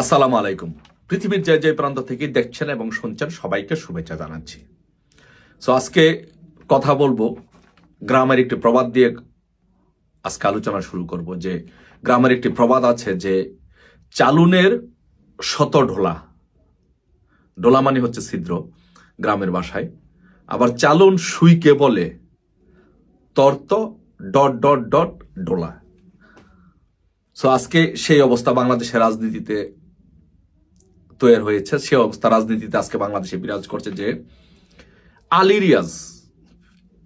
আসসালামু আলাইকুম। পৃথিবীর যে যে প্রান্ত থেকে দেখছেন এবং শুনছেন সবাইকে শুভেচ্ছা জানাচ্ছি। আজকে কথা বলবো গ্রামের একটি প্রবাদ দিয়ে। আজকে আলোচনা শুরু করব যে গ্রামের একটি প্রবাদ আছে যে চালুনের শত ঢোলা। ঢোলা মানে হচ্ছে ছিদ্র গ্রামের ভাষায়। আবার চালুন সুইকে বলে তর্ত ডট ডট ডট ডোলা। আজকে সেই অবস্থা বাংলাদেশের রাজনীতিতে তৈরি হয়েছে। সে অবস্থা রাজনীতিতে আজকে বাংলাদেশে বিরাজ করছে যে আলী রিয়াজ,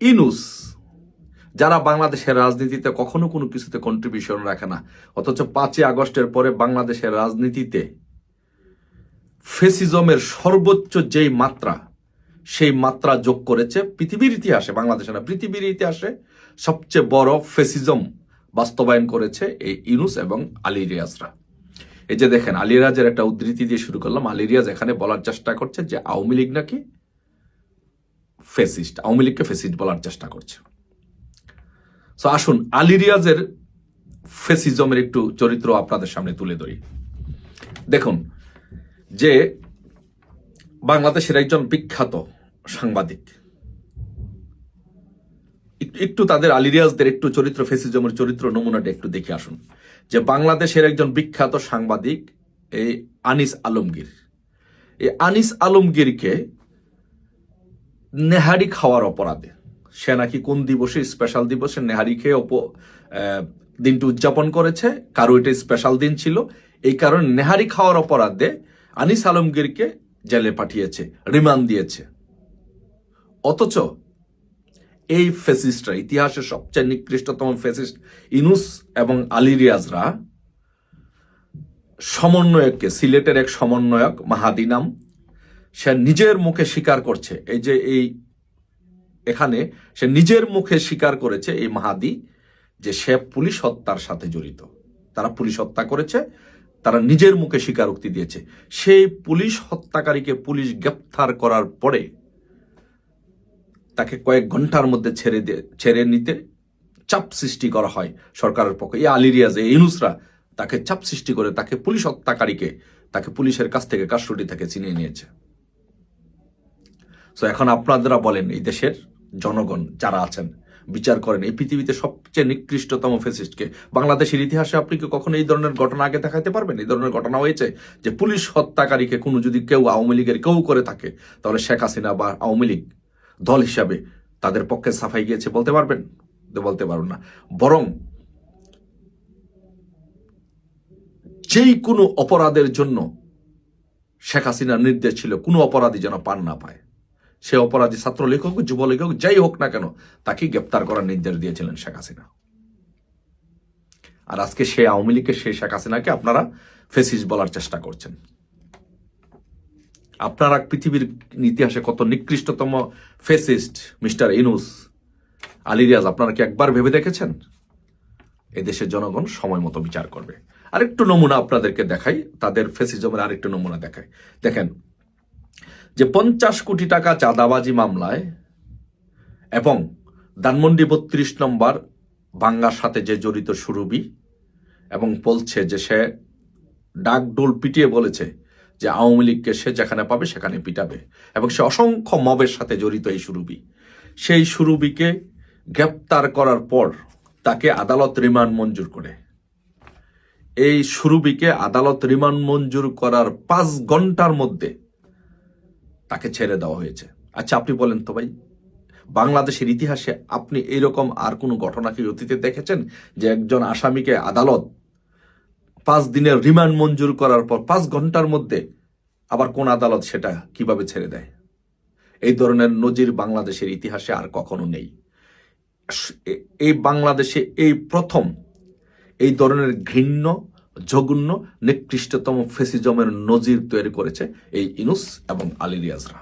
ইউনূস, যারা বাংলাদেশের রাজনীতিতে কখনো কোনো কিছুতে কন্ট্রিবিউশন রাখে না, অথচ 5ই আগস্টের পরে বাংলাদেশের রাজনীতিতে ফেসিজমের সর্বোচ্চ যেই মাত্রা, সেই মাত্রা যোগ করেছে পৃথিবীর ইতিহাসে। বাংলাদেশে না, পৃথিবীর ইতিহাসে সবচেয়ে বড় ফেসিজম বাস্তবায়ন করেছে এই ইউনূস এবং আলী রিয়াজরা। এই যে দেখেন, আলী রিয়াজের একটা উদ্ধৃতি দিয়ে শুরু করলাম। আলী রিয়াজ এখানে বলার চেষ্টা করছে যে আওয়ামী লীগ নাকি ফেসিস্ট, আওয়ামী লীগকে ফেসিস্ট বলার চেষ্টা করছে। আসুন আলী রিয়াজের ফেসিজমের একটু চরিত্র আপনাদের সামনে তুলে ধরি। দেখুন যে বাংলাদেশের একজন বিখ্যাত সাংবাদিক, একটু তাদের আলী রিয়াজদের একটু চরিত্র, ফেসিজমের চরিত্র নমুনাটা একটু দেখে আসুন। যে বাংলাদেশের একজন বিখ্যাত সাংবাদিক এই আনিস আলমগীর, এই আনিস আলমগীরকে নেহারি খাওয়ার অপরাধে, সে নাকি কোন দিবসে, স্পেশাল দিবসে নেহারি খেয়ে দিনটি উদযাপন করেছে, কারো এটা স্পেশাল দিন ছিল, এই কারণে নেহারি খাওয়ার অপরাধে আনিস আলমগীরকে জেলে পাঠিয়েছে, রিমান্ড দিয়েছে। অথচ এই ফেসিস্টরা, ইতিহাসের সবচেয়ে নিকৃষ্টতম ফেসিস্ট ইউনূস এবং আলী রিয়াজরা সমন্বয়ককে, সিলেটের এক সমন্বয়ক মাহাদি নাম, সে নিজের মুখে স্বীকার করছে, এই যে এখানে সে নিজের মুখে স্বীকার করেছে এই মাহাদি যে সে পুলিশ হত্যার সাথে জড়িত। তারা পুলিশ হত্যা করেছে, তারা নিজের মুখে স্বীকারোক্তি দিয়েছে। সেই পুলিশ হত্যাকারীকে পুলিশ গ্রেপ্তার করার পরে তাকে কয়েক ঘন্টার মধ্যে ছেড়ে নিতে চাপ সৃষ্টি করা হয় সরকারের পক্ষে। এই আলী রিয়াজ, এই ইউনূসরা তাকে চাপ সৃষ্টি করে তাকে পুলিশ হত্যাকারীকে তাকে পুলিশের কাছ থেকে, কাস্টডি থেকে ছিনিয়ে নিয়েছে। এখন আপনারা বলেন, এই দেশের জনগণ যারা আছেন বিচার করেন, এই পৃথিবীতে সবচেয়ে নিকৃষ্টতম ফেসিস্টকে বাংলাদেশের ইতিহাসে আপনি কি কখনো এই ধরনের ঘটনা আগে দেখাতে পারবেন? এই ধরনের ঘটনা হয়েছে যে পুলিশ হত্যাকারীকে কোনো যদি কেউ আওয়ামী লীগের কেউ করে থাকে, তাহলে শেখ হাসিনা বা আওয়ামী লীগ দল হিসাবে তাদের পক্ষে সাফাই গিয়েছে বলতে পারবেন? বলতে পারবেন না। বরং যেই কোনো অপরাধের জন্য শেখ হাসিনার নির্দেশ ছিল কোনো অপরাধী যেন পার না পায়, সে অপরাধী ছাত্রলীগ হোক, যুবলীগ হোক, যাই হোক না কেন, তাকে গ্রেপ্তার করার নির্দেশ দিয়েছিলেন শেখ হাসিনা। আর আজকে সে আওয়ামী লীগকে, সে শেখ হাসিনাকে আপনারা ফেসিস্ট বলার চেষ্টা করছেন। আপনারা পৃথিবীর ইতিহাসে কত নিকৃষ্টতম ফেসিস্ট মিস্টার ইউনূস, আলী রিয়াজ, আপনারা কি একবার ভেবে দেখেছেন? এদেশের জনগণ সময় মতো বিচার করবে। আরেকটু নমুনা আপনাদেরকে দেখাই, তাদের ফেসিজমের আরেকটু নমুনা দেখাই। দেখেন যে 50 কোটি টাকা চাঁদাবাজি মামলায় এবং ধানমন্ডি 32 নম্বর ভাঙ্গার সাথে যে জড়িত সুরভি, এবং বলছে যে সে ডাকডোল পিটিয়ে বলেছে যে আওয়ামী লীগকে সে যেখানে পাবে সেখানে পিটাবে, এবং সে অসংখ্য মবের সাথে জড়িত এই সুরভি। সেই সুরভিকে গ্রেপ্তার করার পর তাকে আদালত রিমান্ড মঞ্জুর করে। এই সুরভিকে আদালত রিমান্ড মঞ্জুর করার 5 ঘন্টার মধ্যে তাকে ছেড়ে দেওয়া হয়েছে। আচ্ছা আপনি বলেন তো ভাই, বাংলাদেশের ইতিহাসে আপনি এইরকম আর কোনো ঘটনা কি অতীতে দেখেছেন যে একজন আসামিকে আদালত 5 দিনের রিমান্ড মঞ্জুর করার পর 5 ঘন্টার মধ্যে আবার কোন আদালত সেটা কিভাবে ছেড়ে দেয়? এই ধরনের নজির বাংলাদেশের ইতিহাসে আর কখনো নেই। এই বাংলাদেশে এই প্রথম এই ধরনের ঘৃণ্য, জঘন্য, নিকৃষ্টতম ফেসিজমের নজির তৈরি করেছে এই ইউনূস এবং আলী রিয়াজরা।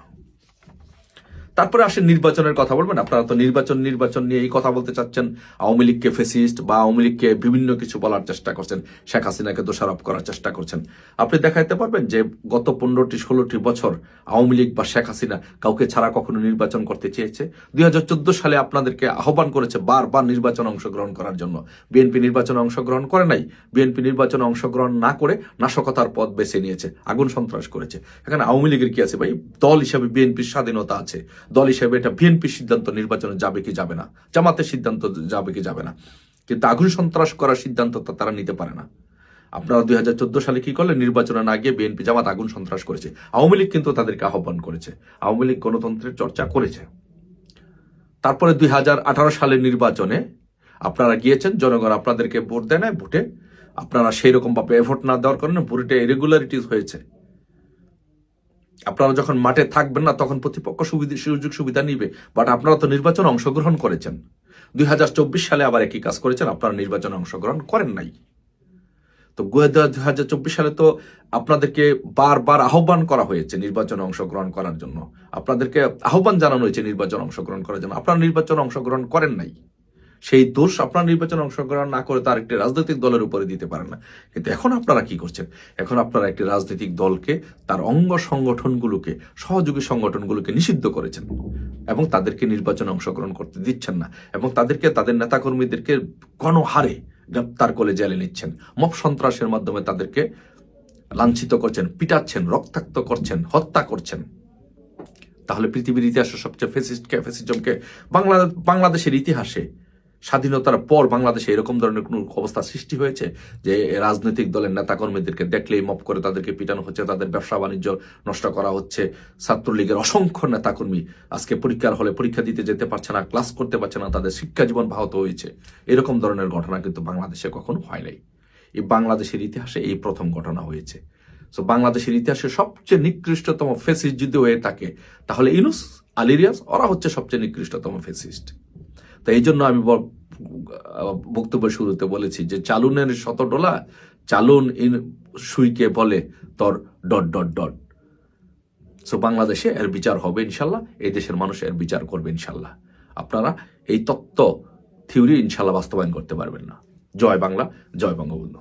তারপরে আসেন নির্বাচনের কথা বলবেন। আপনারা তো নির্বাচন নিয়ে এই কথা বলতে চাচ্ছেন, আওয়ামী লীগকে ফেসিস্ট বা আওয়ামী লীগকে বিভিন্ন কিছু বলার চেষ্টা করছেন, শেখ হাসিনাকে দোষারোপ করার চেষ্টা করছেন। আপনি দেখাইতে পারবেন যে গত 15-16 বছর আওয়ামী লীগ বা শেখ হাসিনা কাউকে ছাড়া কখনো নির্বাচন করতে চেয়েছে? 2014 সালে আপনাদেরকে আহ্বান করেছে বারবার নির্বাচনে অংশগ্রহণ করার জন্য। বিএনপি নির্বাচনে অংশগ্রহণ করে নাই। বিএনপি নির্বাচনে অংশগ্রহণ না করে নাশকতার পথ বেছে নিয়েছে, আগুন সন্ত্রাস করেছে। এখানে আওয়ামী লীগের কি আছে ভাই? দল হিসাবে বিএনপির স্বাধীনতা আছে। দল হিসেবে এটা বিএনপির সিদ্ধান্ত নির্বাচনে যাবে কি যাবে না, জামাতের সিদ্ধান্ত যাবে কি যাবে না, কিন্তু আগুন সন্ত্রাস করার সিদ্ধান্ত তারা নিতে পারে না। আপনারা 2014 সালে কি করলেন? নির্বাচনে না গিয়ে বিএনপি জামাত আগুন সন্ত্রাস করেছে। আওয়ামী লীগ কিন্তু তাদেরকে আহ্বান করেছে। আওয়ামী লীগ গণতন্ত্রের চর্চা করেছে। তারপরে 2018 সালের নির্বাচনে আপনারা গিয়েছেন, জনগণ আপনাদেরকে ভোট দেয় না, ভোটে আপনারা সেই রকম ভাবে ভোট না দেওয়ার কারণে ভোটে ইরেগুলারিটিস হয়েছে। আপনারা যখন মাঠে থাকবেন না তখন প্রতিপক্ষ সুযোগ সুবিধা নিবে, বাট আপনারা তো নির্বাচনে অংশগ্রহণ করেছেন। 2024 সালে আবার একই কাজ করেছেন, আপনারা নির্বাচনে অংশগ্রহণ করেন নাই। তো 2024 সালে তো আপনাদেরকে বারবার আহ্বান করা হয়েছে নির্বাচনে অংশগ্রহণ করার জন্য, আপনাদেরকে আহ্বান জানানো হয়েছে নির্বাচনে অংশগ্রহণ করার জন্য, আপনারা নির্বাচনে অংশগ্রহণ করেন নাই। সেই দোষ আপনারা নির্বাচনে অংশগ্রহণ না করে তার একটি রাজনৈতিক দলের উপরে দিতে পারেন না। কিন্তু এখন আপনারা কি করছেন? এখন আপনারা একটি রাজনৈতিক দলকে, তার অঙ্গ সংগঠনগুলোকে, সহযোগী সংগঠনগুলোকে নিষিদ্ধ করেছেন এবং তাদেরকে নির্বাচনে অংশগ্রহণ করতে দিচ্ছেন না, এবং তাদেরকে, তাদের নেতাকর্মীদেরকে গণহারে গ্রেপ্তার করে জেলে নিচ্ছেন। মব সন্ত্রাসের মাধ্যমে তাদেরকে লাঞ্ছিত করছেন, পিটাচ্ছেন, রক্তাক্ত করছেন, হত্যা করছেন। তাহলে পৃথিবীর ইতিহাসে সবচেয়ে ফ্যাসিজমকে বাংলাদেশের ইতিহাসে স্বাধীনতার পর বাংলাদেশে এরকম ধরনের কোন অবস্থা সৃষ্টি হয়েছে যে রাজনৈতিক দলের নেতাকর্মীদেরকে দেখলেই মপ করে তাদেরকে পিটানো হচ্ছে, তাদের ব্যবসা বাণিজ্য নষ্ট করা হচ্ছে? ছাত্রলীগের অসংখ্য নেতাকর্মী আজকে পরীক্ষার হলে পরীক্ষা দিতে যেতে পারছে না, ক্লাস করতে পারছে না, তাদের শিক্ষা জীবন ব্যাহত হয়েছে। এরকম ধরনের ঘটনা কিন্তু বাংলাদেশে কখনো হয় নাই। এই বাংলাদেশের ইতিহাসে এই প্রথম ঘটনা হয়েছে। সো বাংলাদেশের ইতিহাসে সবচেয়ে নিকৃষ্টতম ফেসিস্ট যদি হয়ে থাকে তাহলে ইউনূস, আলী রিয়াজ, ওরা হচ্ছে সবচেয়ে নিকৃষ্টতম ফেসিস্ট। তো এই জন্য আমি বক্তব্য শুরুতে বলেছি যে চালুনের শতডোলা, চালুন সুইকে বলে তোর ডট ডট ডট। সো বাংলাদেশে এর বিচার হবে ইনশাল্লাহ, এই দেশের মানুষ এর বিচার করবে ইনশাল্লাহ। আপনারা এই তত্ত্ব থিওরি ইনশাল্লাহ বাস্তবায়ন করতে পারবেন না। জয় বাংলা, জয় বঙ্গবন্ধু।